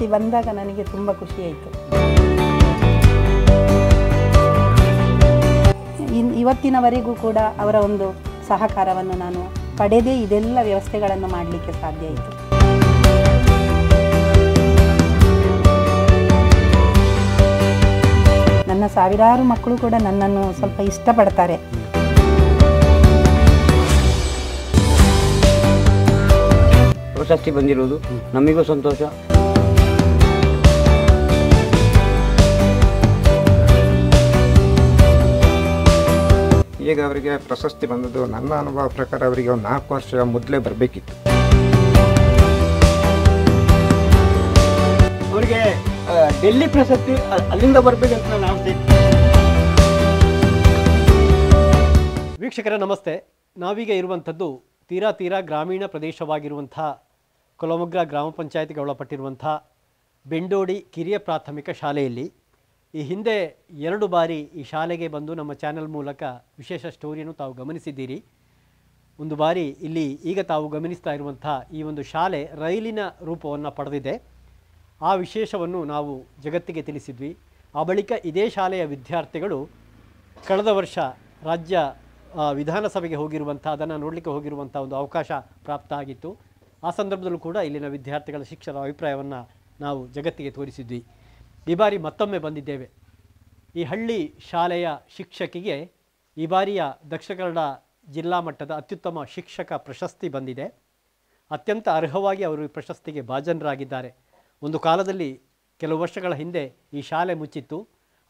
ಪ್ರಶಸ್ತಿ ಬಂದಾಗ ನನಗೆ ತುಂಬ ಖುಷಿಯಾಯಿತು. ಇವತ್ತಿನವರೆಗೂ ಕೂಡ ಅವರ ಒಂದು ಸಹಕಾರವನ್ನು ನಾನು ಪಡೆದೇ ಇದೆಲ್ಲ ವ್ಯವಸ್ಥೆಗಳನ್ನು ಮಾಡಲಿಕ್ಕೆ ಸಾಧ್ಯ ಆಯಿತು. ನನ್ನ ಸಾವಿರಾರು ಮಕ್ಕಳು ಕೂಡ ನನ್ನನ್ನು ಸ್ವಲ್ಪ ಇಷ್ಟಪಡ್ತಾರೆ. ಪ್ರಶಸ್ತಿ ಬಂದಿರುವುದು ನಮಗೂ ಸಂತೋಷ. ಈಗ ಅವರಿಗೆ ಪ್ರಶಸ್ತಿ ಬಂದದ್ದು ನನ್ನ ಅನುಭವ ಪ್ರಕಾರ ಅವರಿಗೆ ಒಂದು 4 ವರ್ಷ ಮೊದಲೇ ಬರಬೇಕಿತ್ತು. ಅವರಿಗೆ ಡೆಲ್ಲಿ ಪ್ರಶಸ್ತಿ ಅಲ್ಲಿಂದ ಬರಬೇಕಂತ ನಾನು ಆಸೆ. ವೀಕ್ಷಕರೇ ನಮಸ್ತೆ. ನಾವೀಗ ಇರುವಂಥದ್ದು ತೀರಾ ಗ್ರಾಮೀಣ ಪ್ರದೇಶವಾಗಿರುವಂಥ ಕೊಲಮೊಗ್ರ ಗ್ರಾಮ ಪಂಚಾಯತ್ಗೆ ಒಳಪಟ್ಟಿರುವಂಥ ಬೆಂಡೋಡಿ ಕಿರಿಯ ಪ್ರಾಥಮಿಕ ಶಾಲೆಯಲ್ಲಿ ಈ ಹಿಂದೆ 2 ಬಾರಿ ಈ ಶಾಲೆಗೆ ಬಂದು ನಮ್ಮ ಚಾನೆಲ್ ಮೂಲಕ ವಿಶೇಷ ಸ್ಟೋರಿಯನ್ನು ತಾವು ಗಮನಿಸಿದ್ದೀರಿ. ಒಂದು ಬಾರಿ ಇಲ್ಲಿ ಈಗ ತಾವು ಗಮನಿಸ್ತಾ ಇರುವಂಥ ಈ ಒಂದು ಶಾಲೆ ರೈಲಿನ ರೂಪವನ್ನು ಪಡೆದಿದೆ. ಆ ವಿಶೇಷವನ್ನು ನಾವು ಜಗತ್ತಿಗೆ ತಿಳಿಸಿದ್ವಿ. ಆ ಬಳಿಕ ಇದೇ ಶಾಲೆಯ ವಿದ್ಯಾರ್ಥಿಗಳು ಕಳೆದ ವರ್ಷ ರಾಜ್ಯ ವಿಧಾನಸಭೆಗೆ ಹೋಗಿರುವಂಥ ಅದನ್ನು ನೋಡಲಿಕ್ಕೆ ಹೋಗಿರುವಂಥ ಒಂದು ಅವಕಾಶ ಪ್ರಾಪ್ತ ಆಗಿತ್ತು. ಆ ಸಂದರ್ಭದಲ್ಲೂ ಕೂಡ ಇಲ್ಲಿನ ವಿದ್ಯಾರ್ಥಿಗಳ ಶಿಕ್ಷಕರ ಅಭಿಪ್ರಾಯವನ್ನು ನಾವು ಜಗತ್ತಿಗೆ ತೋರಿಸಿದ್ವಿ. ಈ ಬಾರಿ ಮತ್ತೊಮ್ಮೆ ಬಂದಿದ್ದೇವೆ. ಈ ಹಳ್ಳಿ ಶಾಲೆಯ ಶಿಕ್ಷಕಿಗೆ ಈ ಬಾರಿಯ ದಕ್ಷಿಣ ಕನ್ನಡ ಜಿಲ್ಲಾ ಮಟ್ಟದ ಅತ್ಯುತ್ತಮ ಶಿಕ್ಷಕ ಪ್ರಶಸ್ತಿ ಬಂದಿದೆ. ಅತ್ಯಂತ ಅರ್ಹವಾಗಿ ಅವರು ಈ ಪ್ರಶಸ್ತಿಗೆ ಭಾಜನರಾಗಿದ್ದಾರೆ. ಒಂದು ಕಾಲದಲ್ಲಿ ಕೆಲವು ವರ್ಷಗಳ ಹಿಂದೆ ಈ ಶಾಲೆ ಮುಚ್ಚಿತ್ತು.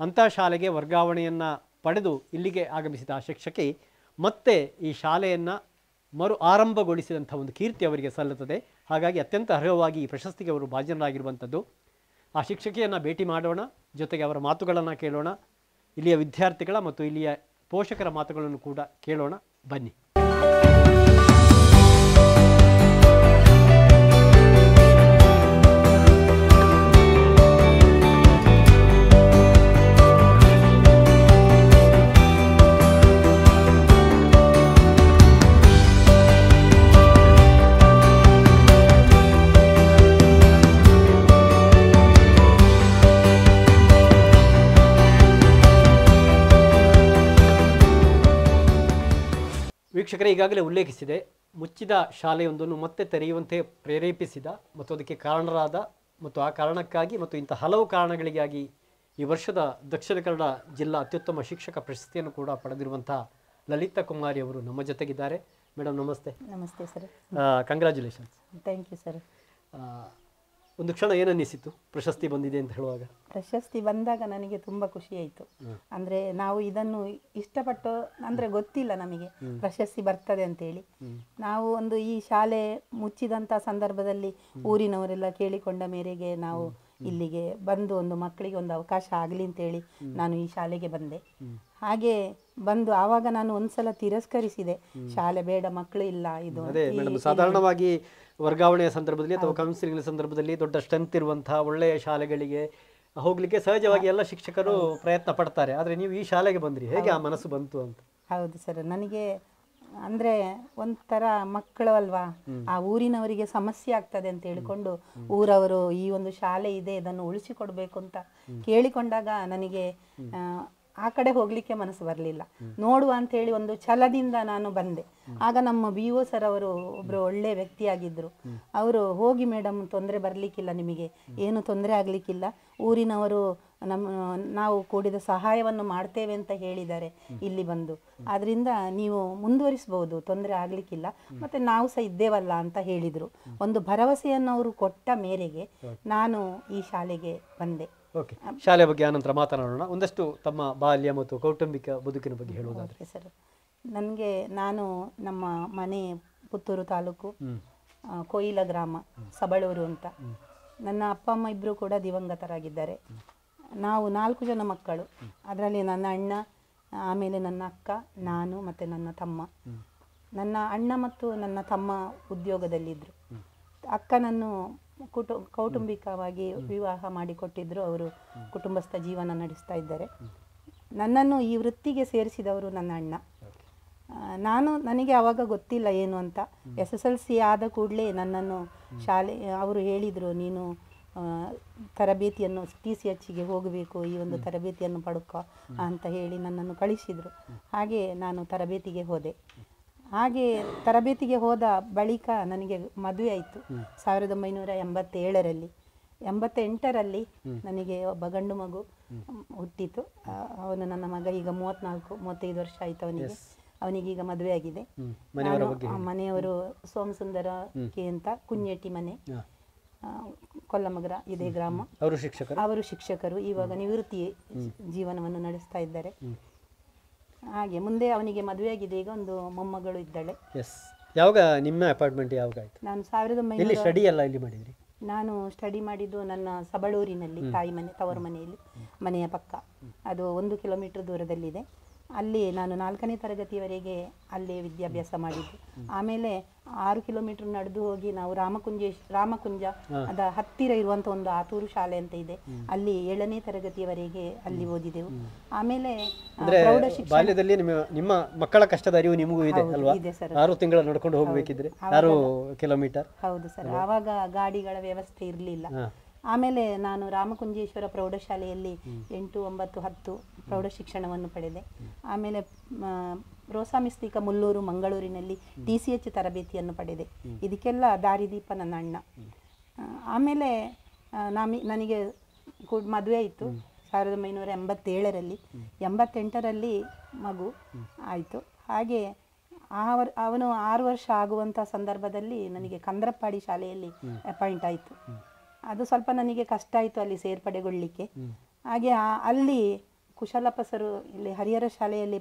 ಅಂಥ ಶಾಲೆಗೆ ವರ್ಗಾವಣೆಯನ್ನು ಪಡೆದು ಇಲ್ಲಿಗೆ ಆಗಮಿಸಿದ ಆ ಶಿಕ್ಷಕಿ ಮತ್ತೆ ಈ ಶಾಲೆಯನ್ನು ಆರಂಭಗೊಳಿಸಿದಂಥ ಒಂದು ಕೀರ್ತಿ ಅವರಿಗೆ ಸಲ್ಲುತ್ತದೆ. ಹಾಗಾಗಿ ಅತ್ಯಂತ ಅರ್ಹವಾಗಿ ಈ ಪ್ರಶಸ್ತಿಗೆ ಅವರು ಭಾಜನರಾಗಿರುವಂಥದ್ದು. ಆ ಶಿಕ್ಷಕಿಯನ್ನು ಭೇಟಿ ಮಾಡೋಣ, ಜೊತೆಗೆ ಅವರ ಮಾತುಗಳನ್ನು ಕೇಳೋಣ, ಇಲ್ಲಿಯ ವಿದ್ಯಾರ್ಥಿಗಳ ಮತ್ತು ಇಲ್ಲಿಯ ಪೋಷಕರ ಮಾತುಗಳನ್ನು ಕೂಡ ಕೇಳೋಣ. ಬನ್ನಿ. ವೀಕ್ಷಕರೇ, ಈಗಾಗಲೇ ಉಲ್ಲೇಖಿಸಿದೆ, ಮುಚ್ಚಿದ ಶಾಲೆಯೊಂದನ್ನು ಮತ್ತೆ ತೆರೆಯುವಂತೆ ಪ್ರೇರೇಪಿಸಿದ ಮತ್ತು ಅದಕ್ಕೆ ಕಾರಣರಾದ ಮತ್ತು ಆ ಕಾರಣಕ್ಕಾಗಿ ಮತ್ತು ಇಂಥ ಹಲವು ಕಾರಣಗಳಿಗಾಗಿ ಈ ವರ್ಷದ ದಕ್ಷಿಣ ಕನ್ನಡ ಜಿಲ್ಲಾ ಅತ್ಯುತ್ತಮ ಶಿಕ್ಷಕ ಪ್ರಶಸ್ತಿಯನ್ನು ಕೂಡ ಪಡೆದಿರುವಂಥ ಲಲಿತಾ ಕುಮಾರಿ ಅವರು ನಮ್ಮ ಜೊತೆಗಿದ್ದಾರೆ. ಮೇಡಮ್ ನಮಸ್ತೆ. ನಮಸ್ತೆ sir. Congratulations. Thank you sir. ಒಂದು ಕ್ಷಣ ಏನನ್ನಿಸಿತು ಪ್ರಶಸ್ತಿ ಬಂದಿದೆ ಅಂತ ಹೇಳುವಾಗ? ಪ್ರಶಸ್ತಿ ಬಂದಾಗ ನನಗೆ ತುಂಬ ಖುಷಿಯಾಯಿತು. ಅಂದರೆ ನಾವು ಇದನ್ನು ಇಷ್ಟಪಟ್ಟು, ಅಂದರೆ ಗೊತ್ತಿಲ್ಲ ನಮಗೆ ಪ್ರಶಸ್ತಿ ಬರ್ತದೆ ಅಂತೇಳಿ. ನಾವು ಒಂದು ಈ ಶಾಲೆ ಮುಚ್ಚಿದಂಥ ಸಂದರ್ಭದಲ್ಲಿ ಊರಿನವರೆಲ್ಲ ಕೇಳಿಕೊಂಡ ಮೇರೆಗೆ ನಾವು ಇಲ್ಲಿಗೆ ಬಂದು ಒಂದು ಮಕ್ಕಳಿಗೆ ಒಂದು ಅವಕಾಶ ಆಗಲಿ ಅಂತೇಳಿ ನಾನು ಈ ಶಾಲೆಗೆ ಬಂದೆ. ಹಾಗೆ ಬಂದು ಆವಾಗ ನಾನು ಒಂದ್ಸಲ ತಿರಸ್ಕರಿಸಿದೆ, ಶಾಲೆ ಬೇಡ, ಮಕ್ಕಳು ಇಲ್ಲ. ಇದು ಸಾಧಾರಣವಾಗಿ ವರ್ಗಾವಣೆಯ ಸಂದರ್ಭದಲ್ಲಿ ಅಥವಾ ಕೌನ್ಸಿಲಿಂಗ್ ಸಂದರ್ಭದಲ್ಲಿ ದೊಡ್ಡ ಸ್ಟ್ರೆಂತ್ ಇರುವಂತಹ ಒಳ್ಳೆಯ ಶಾಲೆಗಳಿಗೆ ಹೋಗ್ಲಿಕ್ಕೆ ಸಹಜವಾಗಿ ಎಲ್ಲ ಶಿಕ್ಷಕರು ಪ್ರಯತ್ನ ಪಡ್ತಾರೆ. ಆದರೆ ನೀವು ಈ ಶಾಲೆಗೆ ಬಂದ್ರಿ, ಹೇಗೆ ಆ ಮನಸ್ಸು ಬಂತು ಅಂತ? ಹೌದು ಸರ್, ನನಗೆ ಅಂದರೆ ಒಂಥರ ಮಕ್ಕಳು ಅಲ್ವಾ, ಆ ಊರಿನವರಿಗೆ ಸಮಸ್ಯೆ ಆಗ್ತದೆ ಅಂತ ಹೇಳಿಕೊಂಡು ಊರವರು ಈ ಒಂದು ಶಾಲೆ ಇದೆ, ಇದನ್ನು ಉಳಿಸಿಕೊಡ್ಬೇಕು ಅಂತ ಕೇಳಿಕೊಂಡಾಗ ನನಗೆ ಆ ಕಡೆ ಹೋಗ್ಲಿಕ್ಕೆ ಮನಸ್ಸು ಬರಲಿಲ್ಲ. ನೋಡುವ ಅಂತ ಹೇಳಿ ಒಂದು ಛಲದಿಂದ ನಾನು ಬಂದೆ. ಆಗ ನಮ್ಮ BO ಸರ್ ಅವರು ಒಬ್ರು ಒಳ್ಳೆ ವ್ಯಕ್ತಿಯಾಗಿದ್ರು. ಅವರು ಹೋಗಿ ಮೇಡಮ್, ತೊಂದರೆ ಬರಲಿಕ್ಕಿಲ್ಲ, ನಿಮಗೆ ಏನು ತೊಂದರೆ ಆಗ್ಲಿಕ್ಕಿಲ್ಲ, ಊರಿನವರು ನಾವು ಕೂಡಿದ ಸಹಾಯವನ್ನು ಮಾಡ್ತೇವೆ ಅಂತ ಹೇಳಿದ್ದಾರೆ ಇಲ್ಲಿ ಬಂದು, ಆದ್ರಿಂದ ನೀವು ಮುಂದುವರಿಸಬಹುದು, ತೊಂದರೆ ಆಗ್ಲಿಕ್ಕಿಲ್ಲ, ಮತ್ತೆ ನಾವು ಸಹ ಇದ್ದೇವಲ್ಲ ಅಂತ ಹೇಳಿದ್ರು. ಒಂದು ಭರವಸೆಯನ್ನು ಅವರು ಕೊಟ್ಟ ಮೇರೆಗೆ ನಾನು ಈ ಶಾಲೆಗೆ ಬಂದೆ. ಓಕೆ, ಶಾಲೆ ಬಗ್ಗೆ ಆನಂತರ ಮಾತನಾಡೋಣ. ಒಂದಷ್ಟು ತಮ್ಮ ಬಾಲ್ಯ ಮತ್ತು ಕೌಟುಂಬಿಕ ಬದುಕಿನ ಬಗ್ಗೆ ಹೇಳೋದಾದ್ರೆ? ಸರ್, ನನಗೆ ನಮ್ಮ ಮನೆ ಪುತ್ತೂರು ತಾಲೂಕು ಕೊಯಿಲ ಗ್ರಾಮ, ಸಬಳೂರು ಅಂತ. ನನ್ನ ಅಪ್ಪ ಅಮ್ಮ ಇಬ್ಬರು ಕೂಡ ದಿವಂಗತರಾಗಿದ್ದಾರೆ. ನಾವು 4 ಜನ ಮಕ್ಕಳು. ಅದರಲ್ಲಿ ನನ್ನ ಅಣ್ಣ, ಆಮೇಲೆ ನನ್ನ ಅಕ್ಕ, ನಾನು ಮತ್ತು ನನ್ನ ತಮ್ಮ. ನನ್ನ ಅಣ್ಣ ಮತ್ತು ನನ್ನ ತಮ್ಮ ಉದ್ಯೋಗದಲ್ಲಿದ್ದರು. ಅಕ್ಕನನ್ನು ಕೌಟುಂಬಿಕವಾಗಿ ವಿವಾಹ ಮಾಡಿಕೊಟ್ಟಿದ್ರು. ಅವರು ಕುಟುಂಬಸ್ಥ ಜೀವನ ನಡೆಸ್ತಾ ಇದ್ದಾರೆ. ನನ್ನನ್ನು ಈ ವೃತ್ತಿಗೆ ಸೇರಿಸಿದವರು ನನ್ನ ಅಣ್ಣ. ನನಗೆ ಆವಾಗ ಗೊತ್ತಿಲ್ಲ ಏನು ಅಂತ. SSLC ಆದ ಕೂಡಲೇ ನನ್ನನ್ನು ಅವರು ಹೇಳಿದರು, ನೀನು ತರಬೇತಿಯನ್ನು TCHಗೆ ಹೋಗಬೇಕು, ಈ ಒಂದು ತರಬೇತಿಯನ್ನು ಪಡ್ಕೊ ಅಂತ ಹೇಳಿ ನನ್ನನ್ನು ಕಳಿಸಿದರು. ಹಾಗೆ ನಾನು ತರಬೇತಿಗೆ ಹೋದೆ. ಹಾಗೆ ತರಬೇತಿಗೆ ಹೋದ ಬಳಿಕ ನನಗೆ ಮದುವೆ ಆಯಿತು 1987ರಲ್ಲಿ. 88ರಲ್ಲಿ ನನಗೆ ಒಬ್ಬ ಗಂಡು ಮಗು ಹುಟ್ಟಿತು. ಅವನು ನನ್ನ ಮಗ. ಈಗ 34-35 ವರ್ಷ ಆಯಿತು ಅವನಿಗೆ. ಅವನಿಗೀಗ ಮದುವೆ ಆಗಿದೆ. ಮನೆಯವರು ಸೋಮಸುಂದರ ಕೆ ಅಂತ, ಕುഞ്ഞೇಟಿ ಮನೆ, ಕೊಲ್ಲಮಗ್ರ, ಇದೇ ಗ್ರಾಮ. ಅವರು ಶಿಕ್ಷಕರು. ಇವಾಗ ನಿವೃತ್ತಿ ಜೀವನವನ್ನು ನಡೆಸ್ತಾ ಇದ್ದಾರೆ. ಹಾಗೆ ಮುಂದೆ ಅವನಿಗೆ ಮದುವೆ ಆಗಿದೆ. ಈಗ ಒಂದು ಮೊಮ್ಮಗಳು ಇದ್ದಾಳೆ. ಯಾವಾಗ ನಿಮ್ಮ ಅಪಾರ್ಟ್ಮೆಂಟ್ ಯಾವಾಗ ಆಯ್ತು? ನಾನು 1900 ಸ್ಟಡಿ ಎಲ್ಲ ಇಲ್ಲಿ ಮಾಡಿದ್ರಿ? ನಾನು ಸ್ಟಡಿ ಮಾಡಿದ್ದು ನನ್ನ ಸಬಳೂರಿನಲ್ಲಿ, ತಾಯಿ ಮನೆ, ತವರು ಮನೆಯಲ್ಲಿ, ಮನೆಯ ಪಕ್ಕ. ಅದು 1 ಕಿಲೋಮೀಟರ್ ದೂರದಲ್ಲಿದೆ. ಅಲ್ಲಿ ನಾನು 4ನೇ ತರಗತಿಯವರೆಗೆ ಅಲ್ಲೇ ವಿದ್ಯಾಭ್ಯಾಸ ಮಾಡಿದ್ದು. ಆಮೇಲೆ 6 ಕಿಲೋಮೀಟರ್ ನಡೆದು ಹೋಗಿ ನಾವು ರಾಮಕುಂಜ ಅದ ಹತ್ತಿರ ಇರುವಂಥ ಒಂದು ಆತೂರು ಶಾಲೆ ಅಂತ ಇದೆ, ಅಲ್ಲಿ 7ನೇ ತರಗತಿಯವರೆಗೆ ಅಲ್ಲಿ ಓದಿದೆವು. ಆಮೇಲೆ ಬಾಲ್ಯದಲ್ಲಿ ನಿಮ್ಮ ಮಕ್ಕಳ ಕಷ್ಟದ ಅರಿವು ನಿಮಗೂ ಇದೆ ಅಲ್ವಾ? 6 ತಿಂಗಳ ನಡ್ಕೊಂಡು ಹೋಗಬೇಕಿದ್ರೆ 6 ಕಿಲೋಮೀಟರ್. ಹೌದು ಸರ್. ಆವಾಗ ಗಾಡಿಗಳ ವ್ಯವಸ್ಥೆ ಇರಲಿಲ್ಲ. ಆಮೇಲೆ ನಾನು ರಾಮಕುಂಜೇಶ್ವರ ಪ್ರೌಢಶಾಲೆಯಲ್ಲಿ 8, 9, 10 ಪ್ರೌಢ ಶಿಕ್ಷಣವನ್ನು ಪಡೆದೆ. ಆಮೇಲೆ ರೋಸಾಮಿಸ್ತಿಕ ಮುಲ್ಲೂರು ಮಂಗಳೂರಿನಲ್ಲಿ TCH ತರಬೇತಿಯನ್ನು ಪಡೆದೆ. ಇದಕ್ಕೆಲ್ಲ ದಾರಿದೀಪ ನನ್ನ ಅಣ್ಣ. ಆಮೇಲೆ ನನಗೆ ಮದುವೆ ಆಯಿತು 1987ರಲ್ಲಿ. 88ರಲ್ಲಿ ಮಗು ಆಯಿತು. ಹಾಗೆ ಅವನು 6 ವರ್ಷ ಆಗುವಂಥ ಸಂದರ್ಭದಲ್ಲಿ ನನಗೆ ಕಂದ್ರಪ್ಪಾಡಿ ಶಾಲೆಯಲ್ಲಿ ಅಪಾಯಿಂಟ್ ಆಯಿತು. ಅದು ಸ್ವಲ್ಪ ನನಗೆ ಕಷ್ಟ ಆಯಿತು ಅಲ್ಲಿ ಸೇರ್ಪಡೆಗೊಳ್ಳಲಿಕ್ಕೆ. ಹಾಗೆ ಅಲ್ಲಿ ಕುಶಲಪಸರು ಇಲ್ಲಿ ಹರಿಹರ ಶಾಲೆಯಲ್ಲಿ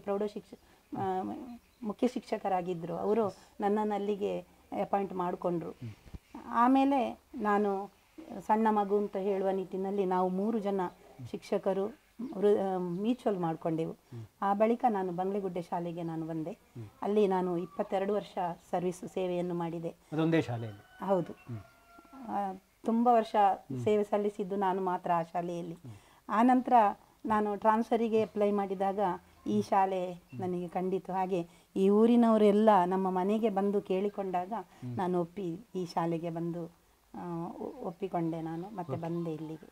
ಮುಖ್ಯ ಶಿಕ್ಷಕರಾಗಿದ್ದರು. ಅವರು ನನ್ನನ್ನು ಅಲ್ಲಿಗೆ ಅಪಾಯಿಂಟ್ ಮಾಡಿಕೊಂಡ್ರು. ಆಮೇಲೆ ನಾನು ಸಣ್ಣ ಮಗು ಅಂತ ಹೇಳುವ ನಿಟ್ಟಿನಲ್ಲಿ ನಾವು 3 ಜನ ಶಿಕ್ಷಕರು ಮ್ಯೂಚುವಲ್ ಮಾಡಿಕೊಂಡೆವು. ಆ ಬಳಿಕ ನಾನು ಬಂಗ್ಲೆಗುಡ್ಡೆ ಶಾಲೆಗೆ ನಾನು ಬಂದೆ. ಅಲ್ಲಿ ನಾನು 22 ವರ್ಷ ಸರ್ವಿಸ್ ಸೇವೆಯನ್ನು ಮಾಡಿದೆ. ಅದೊಂದೇ ಶಾಲೆಯಲ್ಲಿ? ಹೌದು. ತುಂಬ ವರ್ಷ ಸೇವೆ ಸಲ್ಲಿಸಿದ್ದು ನಾನು ಮಾತ್ರ ಆ ಶಾಲೆಯಲ್ಲಿ. ಆನಂತರ ನಾನು ಟ್ರಾನ್ಸ್ಫರಿಗೆ ಅಪ್ಲೈ ಮಾಡಿದಾಗ ಈ ಶಾಲೆ ನನಗೆ ಕಂಡಿತು. ಹಾಗೆ ಈ ಊರಿನವರೆಲ್ಲ ನಮ್ಮ ಮನೆಗೆ ಬಂದು ಕೇಳಿಕೊಂಡಾಗ ನಾನು ಈ ಶಾಲೆಗೆ ಬಂದು ಒಪ್ಪಿಕೊಂಡೆ. ನಾನು ಮತ್ತೆ ಬಂದೆ ಇಲ್ಲಿಗೆ.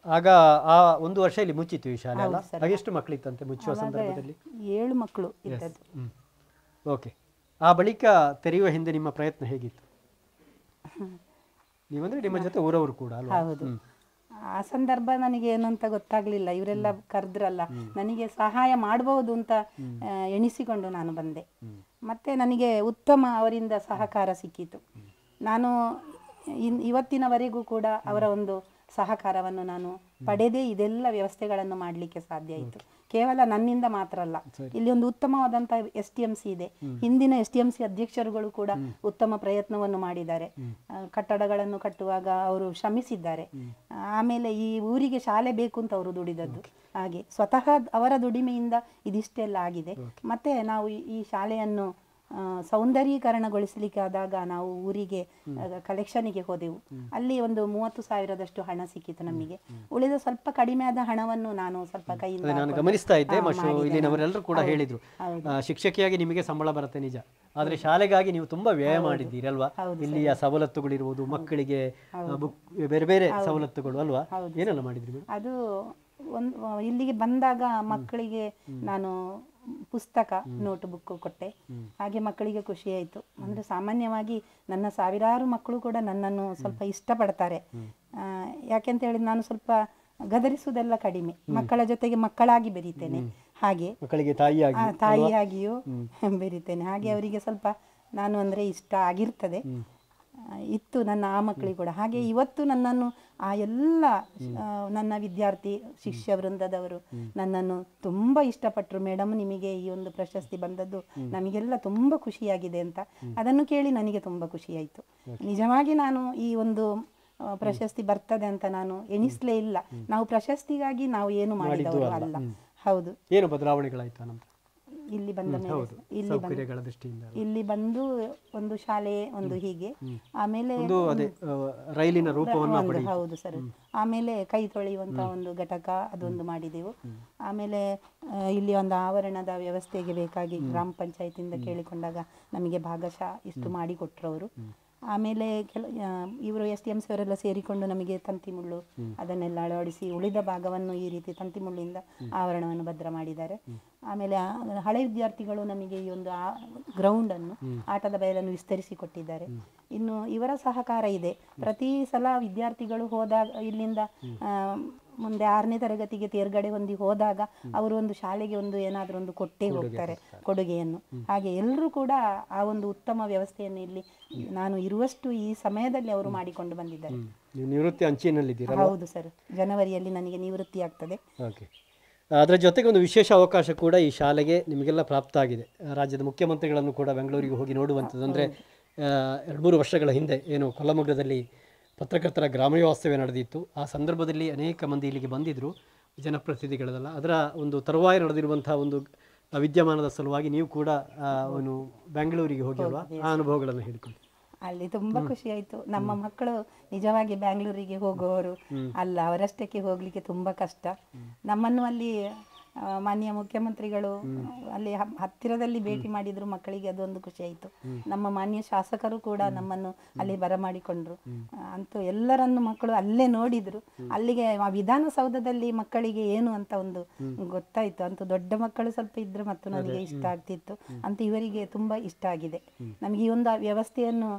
ಆಗ ಆ 1 ವರ್ಷ ಇಲ್ಲಿ ಮುಚ್ಚಿತ್ತು ಈ ಶಾಲೆ ಅಲ್ಲ? ಎಷ್ಟು ಮಕ್ಕಳಿತ್ತಂತೆ ಮುಚ್ಚುವ ಸಂದರ್ಭದಲ್ಲಿ? 7 ಮಕ್ಕಳು ಇದ್ದದ್ದು. ಓಕೆ. ಆ ಬಳಿಕ ತೆರೆಯುವ ಹಿಂದೆ ನಿಮ್ಮ ಪ್ರಯತ್ನ ಹೇಗಿತ್ತು? ನೀವಂದ್ರೆ ನಿಮ್ಮ ಜೊತೆ ಊರವರು ಕೂಡ ಅಲ್ವಾ? ಹೌದು. ಆ ಸಂದರ್ಭ ನನಗೆ ಏನಂತ ಗೊತ್ತಾಗ್ಲಿಲ್ಲ. ಇವರೆಲ್ಲ ಕರೆದ್ರಲ್ಲ, ನನಗೆ ಸಹಾಯ ಮಾಡಬಹುದು ಅಂತ ಎಣಿಸಿಕೊಂಡು ನಾನು ಬಂದೆ. ಮತ್ತೆ ನನಗೆ ಉತ್ತಮ ಅವರಿಂದ ಸಹಕಾರ ಸಿಕ್ಕಿತು. ನಾನು ಇವತ್ತಿನವರೆಗೂ ಕೂಡ ಅವರ ಒಂದು ಸಹಕಾರವನ್ನು ನಾನು ಪಡೆದೇ ಇದೆಲ್ಲ ವ್ಯವಸ್ಥೆಗಳನ್ನು ಮಾಡಲಿಕ್ಕೆ ಸಾಧ್ಯ ಆಯಿತು. ಕೇವಲ ನನ್ನಿಂದ ಮಾತ್ರ ಅಲ್ಲ, ಇಲ್ಲಿ ಒಂದು ಉತ್ತಮವಾದಂಥ STMC ಇದೆ. ಹಿಂದಿನ STMC ಅಧ್ಯಕ್ಷರುಗಳು ಕೂಡ ಉತ್ತಮ ಪ್ರಯತ್ನವನ್ನು ಮಾಡಿದ್ದಾರೆ. ಕಟ್ಟಡಗಳನ್ನು ಕಟ್ಟುವಾಗ ಅವರು ಶ್ರಮಿಸಿದ್ದಾರೆ. ಆಮೇಲೆ ಈ ಊರಿಗೆ ಶಾಲೆ ಬೇಕು ಅಂತ ಅವರು ದುಡಿದದ್ದು. ಹಾಗೆ ಸ್ವತಃ ಅವರ ದುಡಿಮೆಯಿಂದ ಇದಿಷ್ಟೆಲ್ಲ ಆಗಿದೆ. ಮತ್ತೆ ನಾವು ಈ ಶಾಲೆಯನ್ನು ಸೌಂದರ್ಯೀಕರಣಗೊಳಿಸಲಿಕ್ಕೆ ಆದಾಗ ನಾವು ಊರಿಗೆ ಕಲೆಕ್ಷನ್ಗೆ ಹೋದೆವು. ಅಲ್ಲಿ ಒಂದು 30,000ದಷ್ಟು ಹಣ ಸಿಕ್ಕಿತು ನಮಗೆ. ಉಳಿದ ಸ್ವಲ್ಪ ಕಡಿಮೆ ಆದ ಹಣವನ್ನು ನಾನು ಸ್ವಲ್ಪ ಕೈಯಿಂದ ನಾನು ಗಮನಿಸ್ತಾ ಇದ್ದೆ. ಇಲ್ಲಿನವರೆಲ್ಲರೂ ಕೂಡ ಹೇಳಿದ್ರು ಶಿಕ್ಷಕಿಯಾಗಿ ನಿಮಗೆ ಸಂಬಳ ಬರುತ್ತೆ ನಿಜ, ಆದ್ರೆ ಶಾಲೆಗಾಗಿ ನೀವು ತುಂಬಾ ವ್ಯಯ ಮಾಡಿದ್ದೀರಿ ಅಲ್ವಾ? ಇಲ್ಲಿಯ ಸವಲತ್ತುಗಳಿರ್ಬೋದು, ಮಕ್ಕಳಿಗೆ ಬೇರೆ ಬೇರೆ ಸವಲತ್ತುಗಳು ಅಲ್ವಾ? ಏನೆಲ್ಲ ಮಾಡಿದ್ರಿ? ಅದು ಇಲ್ಲಿಗೆ ಬಂದಾಗ ಮಕ್ಕಳಿಗೆ ನಾನು ಪುಸ್ತಕ, ನೋಟ್ ಬುಕ್ ಕೊಟ್ಟೆ. ಹಾಗೆ ಮಕ್ಕಳಿಗೆ ಖುಷಿ ಆಯಿತು. ಅಂದರೆ ಸಾಮಾನ್ಯವಾಗಿ ನನ್ನ ಸಾವಿರಾರು ಮಕ್ಕಳು ಕೂಡ ನನ್ನನ್ನು ಸ್ವಲ್ಪ ಇಷ್ಟಪಡ್ತಾರೆ. ಯಾಕೆಂತ ಹೇಳಿದ್ರೆ ನಾನು ಸ್ವಲ್ಪ ಗದರಿಸುವುದೆಲ್ಲ ಕಡಿಮೆ, ಮಕ್ಕಳ ಜೊತೆಗೆ ಮಕ್ಕಳಾಗಿ ಬೆರೀತೇನೆ. ಹಾಗೆ ಮಕ್ಕಳಿಗೆ ತಾಯಿಯಾಗಿಯೂ ಬೆರೀತೇನೆ. ಹಾಗೆ ಅವರಿಗೆ ಸ್ವಲ್ಪ ನಾನು ಅಂದರೆ ಇಷ್ಟ ಆಗಿರ್ತದೆ ಇತ್ತು ನನ್ನ ಆ ಮಕ್ಕಳಿಗೆ ಕೂಡ. ಹಾಗೆ ಇವತ್ತು ನನ್ನನ್ನು ಆ ಎಲ್ಲ ನನ್ನ ವಿದ್ಯಾರ್ಥಿ ಶಿಷ್ಯ ವೃಂದದವರು ನನ್ನನ್ನು ತುಂಬ ಇಷ್ಟಪಟ್ಟರು. ಮೇಡಮ್, ನಿಮಗೆ ಈ ಒಂದು ಪ್ರಶಸ್ತಿ ಬಂದದ್ದು ನಮಗೆಲ್ಲ ತುಂಬ ಖುಷಿಯಾಗಿದೆ ಅಂತ. ಅದನ್ನು ಕೇಳಿ ನನಗೆ ತುಂಬ ಖುಷಿಯಾಯಿತು. ನಿಜವಾಗಿ ನಾನು ಈ ಒಂದು ಪ್ರಶಸ್ತಿ ಬರ್ತದೆ ಅಂತ ನಾನು ಎಣಿಸ್ಲೇ ಇಲ್ಲ. ನಾವು ಪ್ರಶಸ್ತಿಗಾಗಿ ನಾವು ಏನು ಮಾಡಿದವರು ಅಲ್ಲ. ಹೌದು. ಏನು ಬದಲಾವಣೆಗಳಾಯ್ತು ನಂತರ ಇಲ್ಲಿ ಬಂದ ಮೇಲೆ? ಇಲ್ಲಿ ಬಂದು ಒಂದು ಶಾಲೆ, ಒಂದು ಹೀಗೆ, ಆಮೇಲೆ ರೈಲಿನ ರೂಪವನ್ನು, ಹೌದು ಸರ್, ಆಮೇಲೆ ಕೈ ತೊಳೆಯುವಂತ ಒಂದು ಘಟಕ ಅದೊಂದು ಮಾಡಿದೆವು. ಆಮೇಲೆ ಇಲ್ಲಿ ಒಂದು ಆವರಣದ ವ್ಯವಸ್ಥೆಗೆ ಬೇಕಾಗಿ ಗ್ರಾಮ ಪಂಚಾಯತಿಯಿಂದ ಕೇಳಿಕೊಂಡಾಗ ನಮಗೆ ಭಾಗಶಃ ಇಷ್ಟು ಮಾಡಿಕೊಟ್ರು ಅವರು. ಆಮೇಲೆ ಇವರು STMC ಅವರೆಲ್ಲ ಸೇರಿಕೊಂಡು ನಮಗೆ ತಂತಿ ಮುಳ್ಳು ಅದನ್ನೆಲ್ಲ ಅಳವಡಿಸಿ ಉಳಿದ ಭಾಗವನ್ನು ಈ ರೀತಿ ತಂತಿ ಮುಳ್ಳಿಂದ ಆವರಣವನ್ನು ಭದ್ರ ಮಾಡಿದ್ದಾರೆ. ಆಮೇಲೆ ಹಳೆ ವಿದ್ಯಾರ್ಥಿಗಳು ನಮಗೆ ಈ ಒಂದು ಗ್ರೌಂಡನ್ನು ಆಟದ ಬಯಲನ್ನು ವಿಸ್ತರಿಸಿ ಕೊಟ್ಟಿದ್ದಾರೆ. ಇನ್ನು ಇವರ ಸಹಕಾರ ಇದೆ. ಪ್ರತಿ ಸಲ ವಿದ್ಯಾರ್ಥಿಗಳು ಹೋದಾಗ ಇಲ್ಲಿಂದ ಮುಂದೆ 6ನೇ ತರಗತಿಗೆ ತೇರ್ಗಡೆ ಹೊಂದಿ ಹೋದಾಗ ಅವರು ಒಂದು ಶಾಲೆಗೆ ಒಂದು ಏನಾದರೂ ಒಂದು ಕೊಟ್ಟೇ ಹೋಗ್ತಾರೆ ಕೊಡುಗೆಯನ್ನು. ಹಾಗೆ ಎಲ್ಲರೂ ಕೂಡ ಆ ಒಂದು ಉತ್ತಮ ವ್ಯವಸ್ಥೆಯನ್ನು ಇಲ್ಲಿ ನಾನು ಇರುವಷ್ಟು ಈ ಸಮಯದಲ್ಲಿ ಅವರು ಮಾಡಿಕೊಂಡು ಬಂದಿದ್ದಾರೆ. ನಿವೃತ್ತಿ ಅಂಚಿನಲ್ಲಿದ್ದೀರಾ? ಹೌದು ಸರ್, ಜನವರಿಯಲ್ಲಿ ನನಗೆ ನಿವೃತ್ತಿ ಆಗ್ತದೆ. ಓಕೆ. ಅದರ ಜೊತೆಗೆ ಒಂದು ವಿಶೇಷ ಅವಕಾಶ ಕೂಡ ಈ ಶಾಲೆಗೆ ನಿಮಗೆಲ್ಲ ಪ್ರಾಪ್ತ ಆಗಿದೆ. ರಾಜ್ಯದ ಮುಖ್ಯಮಂತ್ರಿಗಳನ್ನು ಕೂಡ ಬೆಂಗಳೂರಿಗೆ ಹೋಗಿ ನೋಡುವಂಥದ್ದು. ಅಂದರೆ 2-3 ವರ್ಷಗಳ ಹಿಂದೆ ಏನು ಕೊಲ್ಲಮೊಗ್ಗದಲ್ಲಿ ಪತ್ರಕರ್ತರ ಗ್ರಾಮೀಣ ವಾಸ್ತವ್ಯ ನಡೆದಿತ್ತು. ಆ ಸಂದರ್ಭದಲ್ಲಿ ಅನೇಕ ಮಂದಿ ಇಲ್ಲಿಗೆ ಬಂದಿದ್ದರು, ಜನಪ್ರತಿನಿಧಿಗಳೆಲ್ಲ. ಅದರ ಒಂದು ತರುವಾಯ ನಡೆದಿರುವಂಥ ಒಂದು ವಿದ್ಯಮಾನದ ಸಲುವಾಗಿ ನೀವು ಕೂಡ ಒಂದು ಬೆಂಗಳೂರಿಗೆ ಹೋಗಿಲ್ವಾ? ಆ ಅನುಭವಗಳನ್ನು ಹೇಳಿಕೊಂಡು. ಅಲ್ಲಿ ತುಂಬಾ ಖುಷಿ ಆಯ್ತು. ನಮ್ಮ ಮಕ್ಕಳು ನಿಜವಾಗಿ ಬ್ಯಾಂಗ್ಳೂರಿಗೆ ಹೋಗುವವರು ಅಲ್ಲ, ಅವರಷ್ಟಕ್ಕೆ ಹೋಗ್ಲಿಕ್ಕೆ ತುಂಬಾ ಕಷ್ಟ. ನಮ್ಮನ್ನು ಅಲ್ಲಿ ಮಾನ್ಯ ಮುಖ್ಯಮಂತ್ರಿಗಳು ಅಲ್ಲಿ ಹತ್ತಿರದಲ್ಲಿ ಭೇಟಿ ಮಾಡಿದ್ರು ಮಕ್ಕಳಿಗೆ, ಅದೊಂದು ಖುಷಿ ಆಯ್ತು. ನಮ್ಮ ಮಾನ್ಯ ಶಾಸಕರು ಕೂಡ ನಮ್ಮನ್ನು ಅಲ್ಲಿ ಬರಮಾಡಿಕೊಂಡ್ರು. ಅಂತೂ ಎಲ್ಲರನ್ನು ಮಕ್ಕಳು ಅಲ್ಲೇ ನೋಡಿದ್ರು. ಅಲ್ಲಿಗೆ ವಿಧಾನಸೌಧದಲ್ಲಿ ಮಕ್ಕಳಿಗೆ ಏನು ಅಂತ ಒಂದು ಗೊತ್ತಾಯ್ತು. ಅಂತೂ ದೊಡ್ಡ ಮಕ್ಕಳು ಸ್ವಲ್ಪ ಇದ್ರೆ ಮತ್ತು ನನಗೆ ಇಷ್ಟ ಆಗ್ತಿತ್ತು. ಅಂತೂ ಇವರಿಗೆ ತುಂಬಾ ಇಷ್ಟ ಆಗಿದೆ. ನಮಗೆ ಈ ಒಂದು ವ್ಯವಸ್ಥೆಯನ್ನು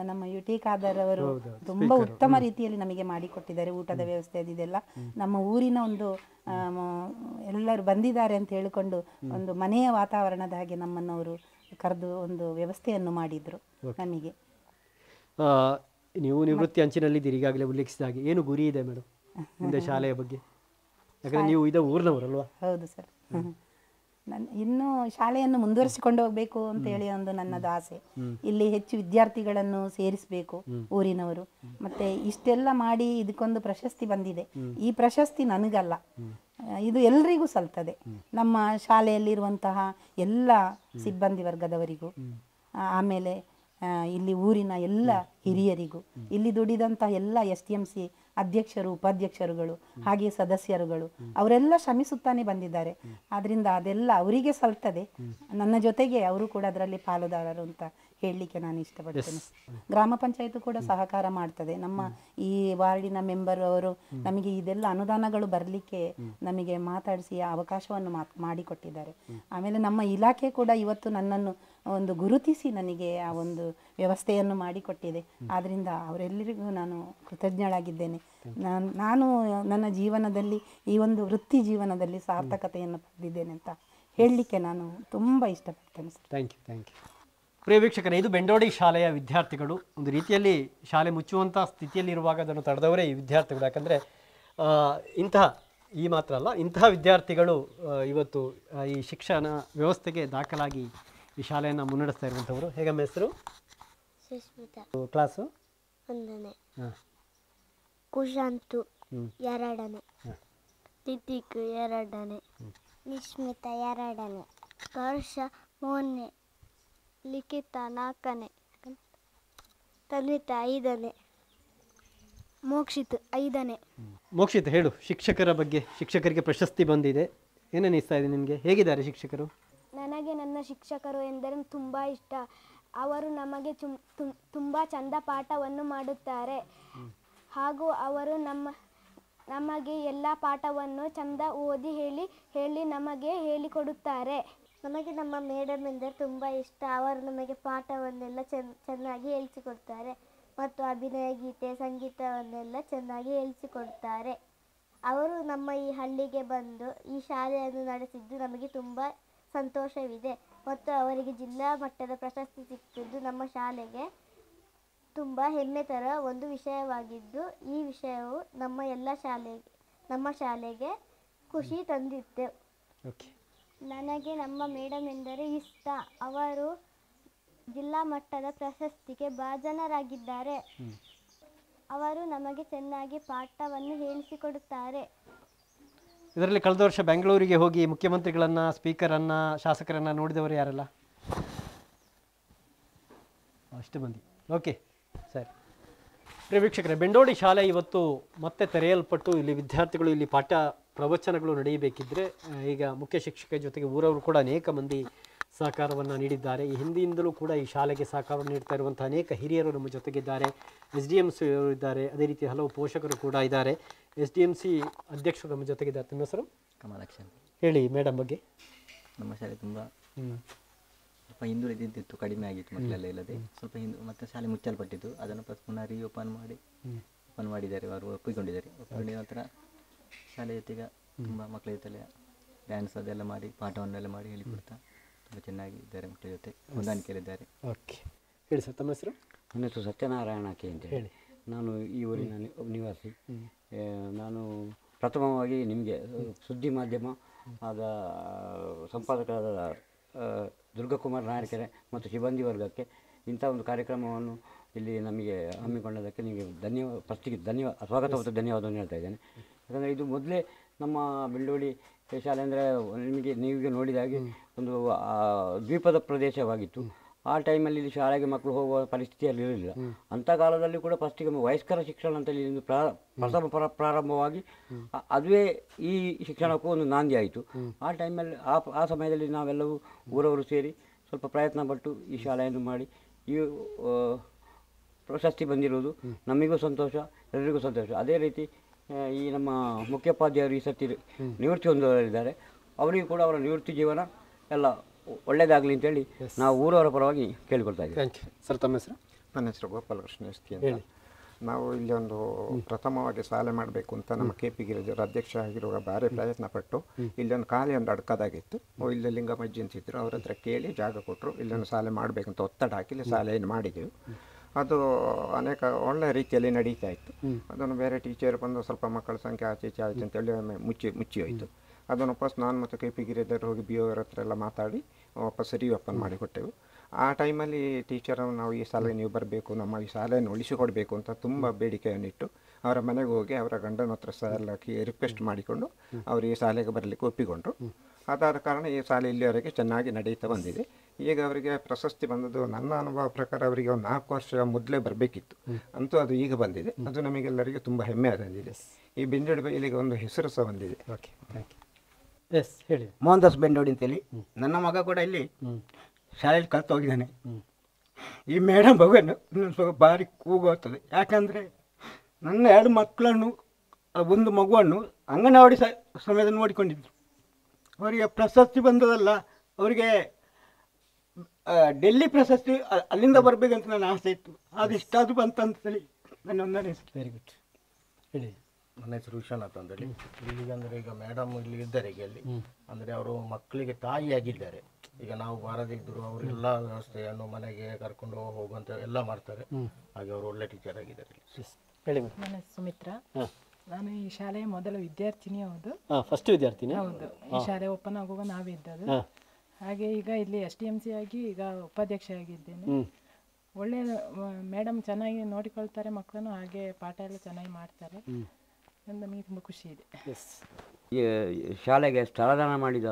ನಮ್ಮ UT ಖಾದರ್ ಅವರು ತುಂಬಾ ಉತ್ತಮ ರೀತಿಯಲ್ಲಿ ನಮಗೆ ಮಾಡಿಕೊಟ್ಟಿದ್ದಾರೆ. ಊಟದ ವ್ಯವಸ್ಥೆ ಅದಿದೆಲ್ಲ ನಮ್ಮ ಊರಿನ ಒಂದು ಎಲ್ಲರೂ ಬಂದಿದ್ದಾರೆ ಅಂತ ಹೇಳಿಕೊಂಡು ಒಂದು ಮನೆಯ ವಾತಾವರಣದ ಹಾಗೆ ನಮ್ಮನ್ನು ಅವರು ಕರೆದು ಒಂದು ವ್ಯವಸ್ಥೆಯನ್ನು ಮಾಡಿದ್ರು ನಮಗೆ. ನೀವು ನಿವೃತ್ತಿ ಅಂಚಿನಲ್ಲಿದ್ದೀರಿ, ಈಗಾಗಲೇ ಉಲ್ಲೇಖಿಸಿದ ಹಾಗೆ. ಏನು ಗುರಿ ಇದೆ ಮೇಡಮ್ ಮುಂದೆ ಶಾಲೆಯ ಬಗ್ಗೆ? ಯಾಕಂದ್ರೆ ನೀವು ಇದೇ ಊರಿನವರಲ್ವಾ? ಹೌದು ಸರ್. ಇನ್ನು ಶಾಲೆಯನ್ನು ಮುಂದುವರಿಸಿಕೊಂಡು ಹೋಗ್ಬೇಕು ಅಂತ ಹೇಳಿ ಒಂದು ನನ್ನದು ಆಸೆ. ಇಲ್ಲಿ ಹೆಚ್ಚು ವಿದ್ಯಾರ್ಥಿಗಳನ್ನು ಸೇರಿಸಬೇಕು ಊರಿನವರು. ಮತ್ತೆ ಇಷ್ಟೆಲ್ಲ ಮಾಡಿ ಇದಕ್ಕೊಂದು ಪ್ರಶಸ್ತಿ ಬಂದಿದೆ. ಈ ಪ್ರಶಸ್ತಿ ನನಗಲ್ಲ, ಇದು ಎಲ್ರಿಗೂ ಸಲ್ತದೆ. ನಮ್ಮ ಶಾಲೆಯಲ್ಲಿರುವಂತಹ ಎಲ್ಲ ಸಿಬ್ಬಂದಿ ವರ್ಗದವರಿಗೂ, ಆಮೇಲೆ ಇಲ್ಲಿ ಊರಿನ ಎಲ್ಲ ಹಿರಿಯರಿಗೂ, ಇಲ್ಲಿ ದುಡಿದಂತಹ ಎಲ್ಲ STMC ಅಧ್ಯಕ್ಷರು, ಉಪಾಧ್ಯಕ್ಷರುಗಳು, ಹಾಗೆ ಸದಸ್ಯರುಗಳು ಅವರೆಲ್ಲ ಶ್ರಮಿಸುತ್ತಾನೆ ಬಂದಿದ್ದಾರೆ. ಆದ್ರಿಂದ ಅದೆಲ್ಲ ಅವರಿಗೆ ಸಲ್ತದೆ. ನನ್ನ ಜೊತೆಗೆ ಅವರು ಕೂಡ ಅದರಲ್ಲಿ ಪಾಲುದಾರರು ಅಂತ ಹೇಳಲಿಕ್ಕೆ ನಾನು ಇಷ್ಟಪಡ್ತೇನೆ. ಗ್ರಾಮ ಪಂಚಾಯತ್ ಕೂಡ ಸಹಕಾರ ಮಾಡ್ತದೆ. ನಮ್ಮ ಈ ವಾರ್ಡಿನ ಮೆಂಬರ್ ಅವರು ನಮಗೆ ಇದೆಲ್ಲ ಅನುದಾನಗಳು ಬರಲಿಕ್ಕೆ ನಮಗೆ ಮಾತಾಡಿಸಿ ಅವಕಾಶವನ್ನು ಮಾಡಿಕೊಟ್ಟಿದ್ದಾರೆ. ಆಮೇಲೆ ನಮ್ಮ ಇಲಾಖೆ ಕೂಡ ಇವತ್ತು ನನ್ನನ್ನು ಒಂದು ಗುರುತಿಸಿ ನನಗೆ ಆ ಒಂದು ವ್ಯವಸ್ಥೆಯನ್ನು ಮಾಡಿಕೊಟ್ಟಿದೆ. ಆದ್ರಿಂದ ಅವರೆಲ್ಲರಿಗೂ ನಾನು ಕೃತಜ್ಞಳಾಗಿದ್ದೇನೆ. ನಾನು ನನ್ನ ಜೀವನದಲ್ಲಿ ಈ ಒಂದು ವೃತ್ತಿ ಜೀವನದಲ್ಲಿ ಸಾರ್ಥಕತೆಯನ್ನು ಪಡೆದಿದ್ದೇನೆ ಅಂತ ಹೇಳಲಿಕ್ಕೆ ನಾನು ತುಂಬ ಇಷ್ಟಪಡ್ತೇನೆ ಸರ್. Thank you. ಪ್ರಿಯ ವೀಕ್ಷಕರೇ, ಇದು ಬೆಂಡೋಡಿ ಶಾಲೆಯ ವಿದ್ಯಾರ್ಥಿಗಳು. ಒಂದು ರೀತಿಯಲ್ಲಿ ಶಾಲೆ ಮುಚ್ಚುವಂಥ ಸ್ಥಿತಿಯಲ್ಲಿರುವಾಗ ಅದನ್ನು ತಡೆದವರೇ ಈ ವಿದ್ಯಾರ್ಥಿಗಳು. ಯಾಕಂದರೆ ಈ ಮಾತ್ರ ಅಲ್ಲ, ಇಂತಹ ವಿದ್ಯಾರ್ಥಿಗಳು ಇವತ್ತು ಈ ಶಿಕ್ಷಣ ವ್ಯವಸ್ಥೆಗೆ ದಾಖಲಾಗಿ ಈ ಶಾಲೆಯನ್ನು ಮುನ್ನಡೆಸ್ತಾ ಇರುವಂಥವರು. ಹೇಗಮ್ಮ ಹೆಸರು? ಕ್ಲಾಸು 1ನೇ, ಕುಶಾಂತು 2ನೇ, ತಿತಿಕ್ 2ನೇ, ನಿಶ್ಮಿತ 2ನೇ, ಸ್ಪರ್ಶ 3ನೇ, ಲಿಖಿತ 4ನೇ, ತನ್ವಿತಾ 5ನೇ, ಮೋಕ್ಷಿತ್ 5ನೇ. ಮೋಕ್ಷಿತ್, ಹೇಳು ಶಿಕ್ಷಕರ ಬಗ್ಗೆ. ಶಿಕ್ಷಕರಿಗೆ ಪ್ರಶಸ್ತಿ ಬಂದಿದೆ, ಏನೇನಿಸ್ತಾ ಇದೆ ನಿಮಗೆ? ಹೇಗಿದ್ದಾರೆ ಶಿಕ್ಷಕರು? ನನಗೆ ನನ್ನ ಶಿಕ್ಷಕರು ಎಂದರೆ ತುಂಬ ಇಷ್ಟ. ಅವರು ನಮಗೆ ತುಂಬ ಚಂದ ಪಾಠವನ್ನು ಮಾಡುತ್ತಾರೆ. ಹಾಗೂ ಅವರು ನಮಗೆ ಎಲ್ಲ ಪಾಠವನ್ನು ಚಂದ ಓದಿ ಹೇಳಿ ನಮಗೆ ಹೇಳಿಕೊಡುತ್ತಾರೆ. ನಮಗೆ ನಮ್ಮ ಮೇಡಮ್ ಎಂದರೆ ತುಂಬ ಇಷ್ಟ. ಅವರು ನಮಗೆ ಪಾಠವನ್ನೆಲ್ಲ ಚೆನ್ನಾಗಿ ಹೇಳಿಸಿಕೊಡ್ತಾರೆ ಮತ್ತು ಅಭಿನಯ, ಗೀತೆ, ಸಂಗೀತವನ್ನೆಲ್ಲ ಚೆನ್ನಾಗಿ ಹೇಳಿಸಿಕೊಡ್ತಾರೆ. ಅವರು ನಮ್ಮ ಈ ಹಳ್ಳಿಗೆ ಬಂದು ಈ ಶಾಲೆಯನ್ನು ನಡೆಸಿದ್ದು ನಮಗೆ ತುಂಬ ಸಂತೋಷವಿದೆ. ಮತ್ತು ಅವರಿಗೆ ಜಿಲ್ಲಾ ಮಟ್ಟದ ಪ್ರಶಸ್ತಿ ಸಿಕ್ಕಿದ್ದು ನಮ್ಮ ಶಾಲೆಗೆ ತುಂಬ ಹೆಮ್ಮೆ ತರ ಒಂದು ವಿಷಯವಾಗಿದ್ದು, ಈ ವಿಷಯವು ನಮ್ಮ ಶಾಲೆಗೆ ಖುಷಿ ತಂದಿತ್ತು. ನನಗೆ ನಮ್ಮ ಮೇಡಮ್ ಎಂದರೆ ಇಷ್ಟ. ಅವರು ಜಿಲ್ಲಾ ಮಟ್ಟದ ಪ್ರಶಸ್ತಿಗೆ ಭಾಜನರಾಗಿದ್ದಾರೆ. ಅವರು ನಮಗೆ ಚೆನ್ನಾಗಿ ಪಾಠವನ್ನು ಹೇಳಿಸಿಕೊಡುತ್ತಾರೆ. ಇದರಲ್ಲಿ ಕಳೆದ ವರ್ಷ ಬೆಂಗಳೂರಿಗೆ ಹೋಗಿ ಮುಖ್ಯಮಂತ್ರಿಗಳನ್ನ, ಸ್ಪೀಕರನ್ನ, ಶಾಸಕರನ್ನ ನೋಡಿದವರು ಯಾರೆಲ್ಲ? ಅಷ್ಟು ಮಂದಿ. ಓಕೆ, ಸರಿ. ಪ್ರಿಯ ವೀಕ್ಷಕರೇ, ಬೆಂಡೋಡಿ ಶಾಲೆ ಇವತ್ತು ಮತ್ತೆ ತೆರೆಯಲ್ಪಟ್ಟು ಇಲ್ಲಿ ವಿದ್ಯಾರ್ಥಿಗಳು ಇಲ್ಲಿ ಪಾಠ ಪ್ರವಚನಗಳು ನಡೆಯಬೇಕಿದ್ರೆ ಈಗ ಮುಖ್ಯ ಶಿಕ್ಷಕ ಜೊತೆಗೆ ಊರವರು ಕೂಡ ಅನೇಕ ಮಂದಿ ಸಹಕಾರವನ್ನು ನೀಡಿದ್ದಾರೆ. ಈ ಹಿಂದಿನಿಂದಲೂ ಕೂಡ ಈ ಶಾಲೆಗೆ ಸಹಕಾರವನ್ನು ನೀಡ್ತಾ ಇರುವಂಥ ಅನೇಕ ಹಿರಿಯರು ನಮ್ಮ ಜೊತೆಗಿದ್ದಾರೆ. SDMC ಇದ್ದಾರೆ, ಅದೇ ರೀತಿ ಹಲವು ಪೋಷಕರು ಕೂಡ ಇದ್ದಾರೆ. SDMC ಅಧ್ಯಕ್ಷರು ನಮ್ಮ ಜೊತೆಗಿದ್ದಾರೆ. ನಿಮ್ಮ ಹೆಸರು? ಕಮಲಾಕ್ಷನ್. ಹೇಳಿ ಮೇಡಮ್ ಬಗ್ಗೆ. ನಮ್ಮ ಶಾಲೆ ತುಂಬ ಸ್ವಲ್ಪ ಹಿಂದುಳಿದಿದ್ದು, ಕಡಿಮೆ ಆಗಿತ್ತು ಮಕ್ಕಳೆಲ್ಲ ಇಲ್ಲದೆ, ಸ್ವಲ್ಪ ಮತ್ತೆ ಶಾಲೆ ಮುಚ್ಚಲ್ಪಟ್ಟಿದ್ದು. ಅದನ್ನು ಪುನಃ ಓಪನ್ ಮಾಡಿದ್ದಾರೆ, ಅವರು ಒಪ್ಪಿಕೊಂಡಿದ್ದಾರೆ. ಒಪ್ಪಿಕೊಂಡಿದ ನಂತರ ಶಾಲೆ ಜೊತೆಗೆ ತುಂಬ ಮಕ್ಕಳ ಜೊತೆಲೆ ಡ್ಯಾನ್ಸ್ ಅದೆಲ್ಲ ಮಾಡಿ, ಪಾಠವನ್ನೆಲ್ಲ ಮಾಡಿ ಹೇಳಿಕೊಡ್ತಾ ತುಂಬ ಚೆನ್ನಾಗಿ ಇದ್ದಾರೆ, ಮಕ್ಕಳ ಜೊತೆ ಹೊಂದಾಣಿಕೆಯಲ್ಲಿದ್ದಾರೆ. ಓಕೆ, ಹೇಳಿ ಸರ್, ತಮ್ಮ ಹೆಸರು? ನನ್ನ ಹೆಸರು ಸತ್ಯನಾರಾಯಣ ಕೆ ಅಂತ ಹೇಳಿ. ನಾನು ಈ ಊರಿನ ನಿವಾಸಿ. ನಾನು ಪ್ರಥಮವಾಗಿ ನಿಮಗೆ ಸುದ್ದಿ ಮಾಧ್ಯಮ ಆದ ಸಂಪಾದಕರಾದ ದುರ್ಗಕುಮಾರ್ ನಾಯಕರೆ ಮತ್ತು ಸಿಬ್ಬಂದಿ ವರ್ಗಕ್ಕೆ ಇಂಥ ಒಂದು ಕಾರ್ಯಕ್ರಮವನ್ನು ಇಲ್ಲಿ ನಮಗೆ ಹಮ್ಮಿಕೊಂಡದಕ್ಕೆ ನಿಮಗೆ ಫಸ್ಟಿಗೆ ಸ್ವಾಗತ ಮತ್ತು ಧನ್ಯವಾದವನ್ನು ಹೇಳ್ತಾ ಇದ್ದೇನೆ. ಯಾಕಂದರೆ ಇದು ಮೊದಲೇ ನಮ್ಮ ಬೆಳ್ಳುಳ್ಳಿ ಶಾಲೆ ಅಂದರೆ ನೀವೀಗ ನೋಡಿದ ಹಾಗೆ ಒಂದು ದ್ವೀಪದ ಪ್ರದೇಶವಾಗಿತ್ತು. ಆ ಟೈಮಲ್ಲಿ ಇಲ್ಲಿ ಶಾಲೆಗೆ ಮಕ್ಕಳು ಹೋಗುವ ಪರಿಸ್ಥಿತಿಯಲ್ಲಿ ಇರಲಿಲ್ಲ. ಅಂಥ ಕಾಲದಲ್ಲಿ ಕೂಡ ಫಸ್ಟಿಗೆ ವಯಸ್ಕರ ಶಿಕ್ಷಣ ಅಂತೇಳಿ ಒಂದು ಪ್ರಥಮ ಪ್ರಾರಂಭವಾಗಿ ಅದುವೇ ಈ ಶಿಕ್ಷಣಕ್ಕೂ ಒಂದು ನಾಂದಿ ಆಯಿತು. ಆ ಟೈಮಲ್ಲಿ ಆ ಸಮಯದಲ್ಲಿ ನಾವೆಲ್ಲವೂ ಊರವರು ಸೇರಿ ಸ್ವಲ್ಪ ಪ್ರಯತ್ನ ಪಟ್ಟು ಈ ಶಾಲೆಯನ್ನು ಮಾಡಿ ಈ ಪ್ರಶಸ್ತಿ ಬಂದಿರುವುದು ನಮಗೂ ಸಂತೋಷ, ಎಲ್ಲರಿಗೂ ಸಂತೋಷ. ಅದೇ ರೀತಿ ಈ ನಮ್ಮ ಮುಖ್ಯೋಪಾಧ್ಯಾಯರು ಈ ಸರ್ತಿ ನಿವೃತ್ತಿ ಹೊಂದಲಿದ್ದಾರೆ. ಅವರಿಗೂ ಕೂಡ ಅವರ ನಿವೃತ್ತಿ ಜೀವನ ಎಲ್ಲ ಒಳ್ಳೆಯದಾಗಲಿ ಅಂತೇಳಿ ನಾವು ಊರವರ ಪರವಾಗಿ ಕೇಳಿಕೊಳ್ತಾ ಇದ್ದೀವಿ. Thank you sir. ತಮ್ಮ ಹೆಸರು? ನನ್ನ ಹೆಸರು ಗೋಪಾಲಕೃಷ್ಣ ಎಸ್ತಿ ಅಂತ. ನಾವು ಇಲ್ಲಿ ಒಂದು ಪ್ರಥಮವಾಗಿ ಶಾಲೆ ಮಾಡಬೇಕು ಅಂತ ನಮ್ಮ KP ಗಿರಿಜರು ಅಧ್ಯಕ್ಷ ಆಗಿರುವ ಭಾರಿ ಪ್ರಯತ್ನ ಪಟ್ಟು ಇಲ್ಲೊಂದು ಖಾಲಿ ಒಂದು ಅಡ್ಕದಾಗಿತ್ತು. ಇಲ್ಲಿ ಲಿಂಗಮಜ್ಜಿ ಅಂತಿದ್ರು, ಅವ್ರ ಹತ್ರ ಕೇಳಿ ಜಾಗ ಕೊಟ್ಟರು. ಇಲ್ಲೊಂದು ಶಾಲೆ ಮಾಡಬೇಕಂತ ಒತ್ತಡ ಹಾಕಿ ಇಲ್ಲಿ ಶಾಲೆಯನ್ನು ಮಾಡಿದೆವು. ಅದು ಅನೇಕ ಒಳ್ಳೆಯ ರೀತಿಯಲ್ಲಿ ನಡೀತಾ ಇತ್ತು. ಅದನ್ನು ಬೇರೆ ಟೀಚರ್ ಬಂದು ಸ್ವಲ್ಪ ಮಕ್ಕಳ ಸಂಖ್ಯೆ ಆಚೆ ಈಚೆ ಆಯಿತು ಅಂತೇಳಿ ಮುಚ್ಚಿ ಹೋಯಿತು. ಅದನ್ನು ವಾಪಸ್ ನಾನು ಮತ್ತು KP ಗಿರಿಧರ್ ಹೋಗಿ BO ಅವರ ಹತ್ರ ಎಲ್ಲ ಮಾತಾಡಿ ವಾಪಸ್ ಓಪನ್ ಮಾಡಿಕೊಟ್ಟೆವು. ಆ ಟೈಮಲ್ಲಿ ಟೀಚರನ್ನು ನಾವು ಈ ಶಾಲೆಗೆ ನೀವು ಬರಬೇಕು, ನಮ್ಮ ಈ ಶಾಲೆಯನ್ನು ಉಳಿಸಿಕೊಡಬೇಕು ಅಂತ ತುಂಬ ಬೇಡಿಕೆಯನ್ನಿಟ್ಟು ಅವರ ಮನೆಗೆ ಹೋಗಿ ಅವರ ಗಂಡನ ಹತ್ರ ಸಹ ಎಲ್ಲ ರಿಕ್ವೆಸ್ಟ್ ಮಾಡಿಕೊಂಡು ಅವರು ಈ ಶಾಲೆಗೆ ಬರಲಿಕ್ಕೆ ಒಪ್ಪಿಕೊಂಡ್ರು. ಅದಾದ ಕಾರಣ ಈ ಶಾಲೆ ಇಲ್ಲಿವರೆಗೆ ಚೆನ್ನಾಗಿ ನಡೀತಾ ಬಂದಿದೆ. ಈಗ ಅವರಿಗೆ ಪ್ರಶಸ್ತಿ ಬಂದದ್ದು ನನ್ನ ಅನುಭವ ಪ್ರಕಾರ ಅವರಿಗೆ ಒಂದು 4 ವರ್ಷ ಮೊದಲೇ ಬರಬೇಕಿತ್ತು. ಅಂತೂ ಅದು ಈಗ ಬಂದಿದೆ. ಅದು ನಮಗೆಲ್ಲರಿಗೂ ತುಂಬ ಹೆಮ್ಮೆ ತಂದಿದೆ. ಈ ಬೆಂಡೋಡಿ ಬೈಲಿಗೆ ಒಂದು ಹೆಸರು ಸಹ ಬಂದಿದೆ. Okay, thank you. ಎಸ್, ಹೇಳಿ. ಮೋಹನ್ ದಾಸ್ ಬೆಂಡೋಡಿ ಅಂತೇಳಿ ನನ್ನ ಮಗ ಕೂಡ ಇಲ್ಲಿ ಶಾಲೆಯಲ್ಲಿ ಕಲಿತು ಹೋಗಿದ್ದಾನೆ. ಈ ಮೇಡಮ್ ಮಗನ್ನು ಸ್ವಲ್ಪ ಭಾರಿ ಕೂಗುತ್ತದೆ. ಯಾಕಂದರೆ ನನ್ನ 2 ಮಕ್ಕಳನ್ನು, ಒಂದು ಮಗುವನ್ನು ಅಂಗನವಾಡಿ ಸಮಯದಲ್ಲಿ ನೋಡಿಕೊಂಡಿದ್ರು. ಅವರಿಗೆ ಪ್ರಶಸ್ತಿ ಬಂದದಲ್ಲ, ಅವರಿಗೆ ಡೆಲ್ಲಿ ಪ್ರಶಸ್ತಿ ಅಲ್ಲಿಂದ ಬರಬೇಕಂತ ನನ್ನ ಆಸೆ ಇತ್ತು. ಅದು ಇಷ್ಟಾದರೂ ಬಂತಂತೇಳಿ ನನ್ನ ಒಂದನೇ ಹೆಸರು. ವೆರಿ ಗುಡ್, ಹೇಳಿ. ನನ್ನ ಹೆಸರು ವಿಶ್ವನಾಥ್ ಅಂತೇಳಿ. ಇಲ್ಲಿಗೆ ಅಂದರೆ ಈಗ ಮೇಡಮ್ ಇಲ್ಲಿ ಇದ್ದಾರೆ, ಈಗ ಅಲ್ಲಿ ಅಂದರೆ ಅವರು ಮಕ್ಕಳಿಗೆ ತಾಯಿಯಾಗಿದ್ದಾರೆ. ಈಗ ನಾವು ಬಾರದಿದ್ದರು ಅವರೆಲ್ಲ ವ್ಯವಸ್ಥೆಯನ್ನು ಮನೆಗೆ ಕರ್ಕೊಂಡು ಹೋಗುವಂಥ ಎಲ್ಲ ಮಾಡ್ತಾರೆ. ಹಾಗೆ ಅವರು ಒಳ್ಳೆ ಟೀಚರ್ ಆಗಿದ್ದಾರೆ. ಹೇಳಿ. ನನ್ನ ಸುಮಿತ್ರಾ, ನಾನು ಈ ಶಾಲೆಯ ಮೊದಲ ವಿದ್ಯಾರ್ಥಿನಿ. ಹೌದು, ಫಸ್ಟ್ ವಿದ್ಯಾರ್ಥಿನಿ. ಹೌದು, ಈ ಶಾಲೆ ಓಪನ್ ಆಗುವಾಗ ನಾವೇ ಇದ್ದದ್ದು. ಹಾಗೆ ಈಗ ಇಲ್ಲಿ SDMC ಆಗಿ ಈಗ ಉಪಾಧ್ಯಕ್ಷ ಆಗಿದ್ದೇನೆ. ಒಳ್ಳೆ ಮೇಡಮ್ ಚೆನ್ನಾಗಿ ನೋಡಿಕೊಳ್ತಾರೆ ಮಕ್ಕಳನ್ನು, ಹಾಗೆ ಪಾಠ ಎಲ್ಲ ಚೆನ್ನಾಗಿ ಮಾಡ್ತಾರೆ. ನಮಗೆ ತುಂಬ ಖುಷಿ ಇದೆ. ಈ ಶಾಲೆಗೆ ಸ್ಥಳದಾನ ಮಾಡಿದ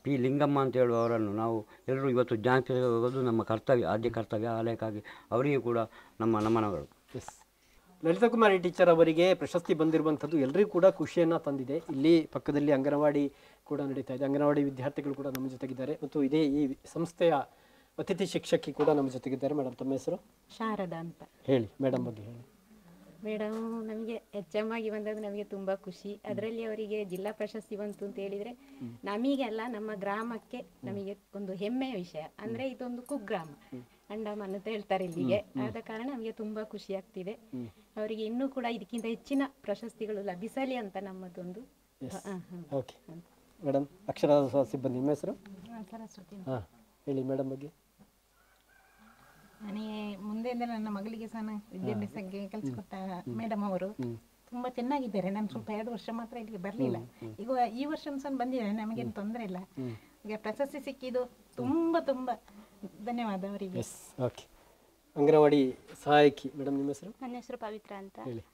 P ಲಿಂಗಮ್ಮ ಅಂತ ಹೇಳುವವರನ್ನು ನಾವು ಎಲ್ಲರೂ ಇವತ್ತು ಜ್ಞಾಪಿಸೋದು ನಮ್ಮ ಕರ್ತವ್ಯ, ಆದ್ಯ ಕರ್ತವ್ಯ. ಆಲಯಕ್ಕಾಗಿ ಅವರಿಗೂ ಕೂಡ ನಮ್ಮ ನಮನಗಳು. ಎಸ್, ಲಲಿತಾ ಕುಮಾರಿ ಟೀಚರ್ ಅವರಿಗೆ ಪ್ರಶಸ್ತಿ ಬಂದಿರುವಂಥದ್ದು ಎಲ್ಲರಿಗೂ ಕೂಡ ಖುಷಿಯನ್ನು ತಂದಿದೆ. ಇಲ್ಲಿ ಪಕ್ಕದಲ್ಲಿ ಅಂಗನವಾಡಿ ಕೂಡ ನಡೀತಾ ಇದೆ. ಅಂಗನವಾಡಿ ವಿದ್ಯಾರ್ಥಿಗಳು ಕೂಡ ನಮ್ಮ ಜೊತೆಗಿದ್ದಾರೆ ಮತ್ತು ಇದೇ ಈ ಸಂಸ್ಥೆಯ ಅತಿಥಿ ಶಿಕ್ಷಕಿ ಕೂಡ ನಮ್ಮ ಜೊತೆಗಿದ್ದಾರೆ. ಮೇಡಮ್, ತಮ್ಮ ಹೆಸರು? ಶಾರದಾ ಅಂತ. ಹೇಳಿ, ಮೇಡಮ್ ಬಗ್ಗೆ ಹೇಳಿ. ಮೇಡಮ್, ನಮಗೆ HM ಆಗಿ ಬಂದದ್ದು ನಮಗೆ ತುಂಬ ಖುಷಿ. ಅದರಲ್ಲಿ ಅವರಿಗೆ ಜಿಲ್ಲಾ ಪ್ರಶಸ್ತಿ ಬಂತು ಅಂತ ಹೇಳಿದರೆ ನಮಗೆಲ್ಲ ನಮ್ಮ ಗ್ರಾಮಕ್ಕೆ ನಮಗೆ ಒಂದು ಹೆಮ್ಮೆಯ ವಿಷಯ. ಅಂದರೆ ಇದೊಂದು ಕುಗ್ರಾಮ, ಅಂಡಮಾನ್ ಅಂತ ಹೇಳ್ತಾರೆ ಇಲ್ಲಿಗೆ. ಆದ ಕಾರಣ ನಮಗೆ ತುಂಬ ಖುಷಿ ಆಗ್ತಿದೆ. ಅವರಿಗೆ ಇನ್ನೂ ಕೂಡ ಇದಕ್ಕಿಂತ ಹೆಚ್ಚಿನ ಪ್ರಶಸ್ತಿಗಳು ಲಭಿಸಲಿ ಅಂತ ನಮ್ಮದೊಂದು. ಓಕೆ ಮೇಡಮ್, ಅಕ್ಷರ ಸಿಬ್ಬಂದಿ. ನಿಮ್ಮ ಹೆಸರು? ಸರಸ್ವತಿ. ಹಾಂ, ಹೇಳಿ ಮೇಡಮ್ ಬಗ್ಗೆ. ನನಗೆ ಮುಂದೆಯಿಂದ ನನ್ನ ಮಗಳಿಗೆ ಸಹ ವಿದ್ಯಾಭ್ಯಾಸಕ್ಕೆ ಕಲಿಸಿಕೊಟ್ಟ ಮೇಡಮ್ ಅವರು ತುಂಬ ಚೆನ್ನಾಗಿದ್ದಾರೆ. ನಾನು ಸ್ವಲ್ಪ 2 ವರ್ಷ ಮಾತ್ರ ಇಲ್ಲಿಗೆ ಬರಲಿಲ್ಲ. ಈಗ ಈ ವರ್ಷ ಸಹ ಬಂದಿದ್ದಾರೆ, ನಮಗೇನು ತೊಂದರೆ ಇಲ್ಲ. ಈಗ ಪ್ರಶಸ್ತಿ ಸಿಕ್ಕಿದ್ದು ತುಂಬ ತುಂಬ ಧನ್ಯವಾದ ಅವರಿಗೆ. ಓಕೆ, ಅಂಗನವಾಡಿ ಸಹಾಯಕಿ. ಮೇಡಮ್, ನಿಮ್ಮ ಹೆಸರು? ನನ್ನ ಹೆಸರು ಪವಿತ್ರ ಅಂತ. ಹೇಳಿ.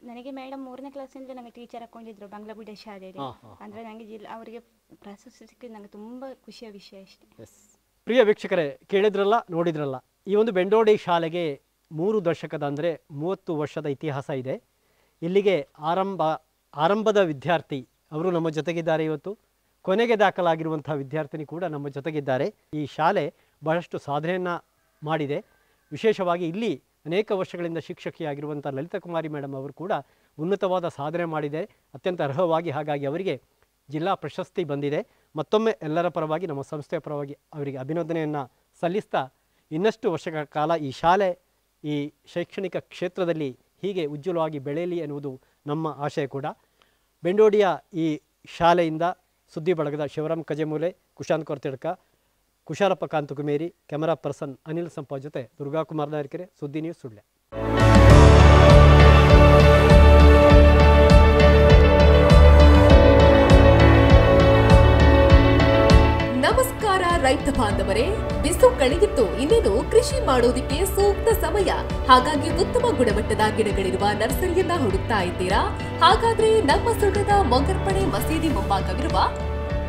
ನನಗೆ ಮೇಡಮ್ 3ನೇ ಕ್ಲಾಸಿಂದ ನಮಗೆ ಟೀಚರ್ ಹಾಕೊಂಡಿದ್ರು ಬಾಂಗ್ಲಾಗುಡ್ಡೆ ಶಾಲೆಯಲ್ಲಿ. ಅಂದರೆ ನನಗೆ ಅವರಿಗೆ ಪ್ರಶಸ್ತಿ ಸಿಕ್ಕಿದ್ದು ನನಗೆ ತುಂಬ ಖುಷಿಯ ವಿಷಯ ಅಷ್ಟೇ. ಎಸ್, ಪ್ರಿಯ ವೀಕ್ಷಕರೇ, ಕೇಳಿದ್ರಲ್ಲ, ನೋಡಿದ್ರಲ್ಲ. ಈ ಒಂದು ಬೆಂಡೋಡಿ ಶಾಲೆಗೆ 3 ದಶಕದ ಅಂದರೆ 30 ವರ್ಷದ ಇತಿಹಾಸ ಇದೆ. ಇಲ್ಲಿಗೆ ಆರಂಭದ ವಿದ್ಯಾರ್ಥಿ ಅವರು ನಮ್ಮ ಜೊತೆಗಿದ್ದಾರೆ ಇವತ್ತು. ಕೊನೆಗೆ ದಾಖಲಾಗಿರುವಂಥ ವಿದ್ಯಾರ್ಥಿನಿ ಕೂಡ ನಮ್ಮ ಜೊತೆಗಿದ್ದಾರೆ. ಈ ಶಾಲೆ ಬಹಳಷ್ಟು ಸಾಧನೆಯನ್ನು ಮಾಡಿದೆ. ವಿಶೇಷವಾಗಿ ಇಲ್ಲಿ ಅನೇಕ ವರ್ಷಗಳಿಂದ ಶಿಕ್ಷಕಿಯಾಗಿರುವಂಥ ಲಲಿತಾ ಕುಮಾರಿ ಮೇಡಮ್ ಅವರು ಕೂಡ ಉನ್ನತವಾದ ಸಾಧನೆ ಮಾಡಿದೆ, ಅತ್ಯಂತ ಅರ್ಹವಾಗಿ. ಹಾಗಾಗಿ ಅವರಿಗೆ ಜಿಲ್ಲಾ ಪ್ರಶಸ್ತಿ ಬಂದಿದೆ. ಮತ್ತೊಮ್ಮೆ ಎಲ್ಲರ ಪರವಾಗಿ, ನಮ್ಮ ಸಂಸ್ಥೆಯ ಪರವಾಗಿ ಅವರಿಗೆ ಅಭಿನಂದನೆಯನ್ನು ಸಲ್ಲಿಸ್ತಾ, ಇನ್ನಷ್ಟು ವರ್ಷಗಳ ಕಾಲ ಈ ಶಾಲೆ ಈ ಶೈಕ್ಷಣಿಕ ಕ್ಷೇತ್ರದಲ್ಲಿ ಹೀಗೆ ಉಜ್ವಲವಾಗಿ ಬೆಳೆಯಲಿ ಎನ್ನುವುದು ನಮ್ಮ ಆಶಯ ಕೂಡ. ಬೆಂಡೋಡಿಯ ಈ ಶಾಲೆಯಿಂದ ಸುದ್ದಿ ಬಳಗದ ಶಿವರಾಮ್ ಕಜೆಮೂಲೆ, ಕುಶಾಂತ್ ಕೊರ್ತಿಡ್ಕ, ಕುಶಾಲಪ್ಪ ಕಾಂತಕುಮೇರಿ, ಕ್ಯಾಮರಾ ಪರ್ಸನ್ ಅನಿಲ್ ಸಂಪ ಜೊತೆ ದುರ್ಗಾಕುಮಾರ್ ನಾಯಕರೆ, ಸುದ್ದಿ ನ್ಯೂಸ್, ಸುಳ್ಳೆ. ನಮಸ್ಕಾರ ರೈತ ಬಾಂಧವರೇ, ಬಿಸು ಕಳೆದಿತ್ತು, ಇನ್ನೇನು ಕೃಷಿ ಮಾಡೋದಿಕ್ಕೆ ಸೂಕ್ತ ಸಮಯ. ಹಾಗಾಗಿ ಉತ್ತಮ ಗುಣಮಟ್ಟದ ಗಿಡಗಳಿರುವ ನರ್ಸರಿಯನ್ನ ಹುಡುಕ್ತಾ ಇದ್ದೀರಾ? ಹಾಗಾದ್ರೆ ನಮ್ಮ ಸುಳ್ಯದ ಮೊಗರ್ಪಣೆ ಮಸೀದಿ ಮುಂಭಾಗವಿರುವ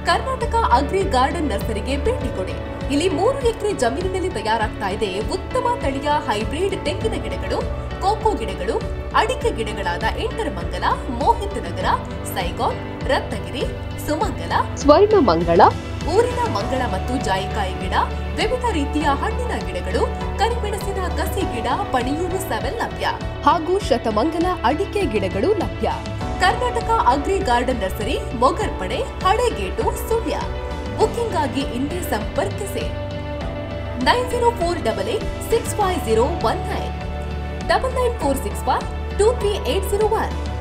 ಕರ್ನಾಟಕ ಅಗ್ರಿ ಗಾರ್ಡನ್ ನರ್ಸರಿಗೆ ಭೇಟಿ ಕೊಡಿ. ಇಲ್ಲಿ 3 ಎಕರೆ ಜಮೀನಿನಲ್ಲಿ ತಯಾರಾಗ್ತಾ ಇದೆ ಉತ್ತಮ ತಳಿಯ ಹೈಬ್ರಿಡ್ ತೆಂಗಿನ ಗಿಡಗಳು, ಕೋಕೋ ಗಿಡಗಳು, ಅಡಿಕೆ ಗಿಡಗಳಾದ ಎಂಟರಮಂಗಲ, ಮೋಹಿತ್ ನಗರ, ಸೈಗಾನ್, ರತ್ನಗಿರಿ, ಸುಮಂಗಲ, ಸ್ವರ್ಣ ಮಂಗಳ, ಊರಿನ ಮಂಗಳ ಮತ್ತು ಜಾಯಿಕಾಯಿ ಗಿಡ, ವಿವಿಧ ರೀತಿಯ ಹಣ್ಣಿನ ಗಿಡಗಳು, ಕರಿಮೆಣಸಿನ ಕಸಿ ಗಿಡ, ಪಣಿಯೂರು 7 ಲಭ್ಯ ಹಾಗೂ ಶತಮಂಗಲ ಅಡಿಕೆ ಗಿಡಗಳು ಲಭ್ಯ. Karnataka agri garden nursery, Mogarpane, Halegate, Sullia. Booking ಆಗಿ ಇಂದೇ ಸಂಪರ್ಕಿಸಿ 9048865019 99461 23801.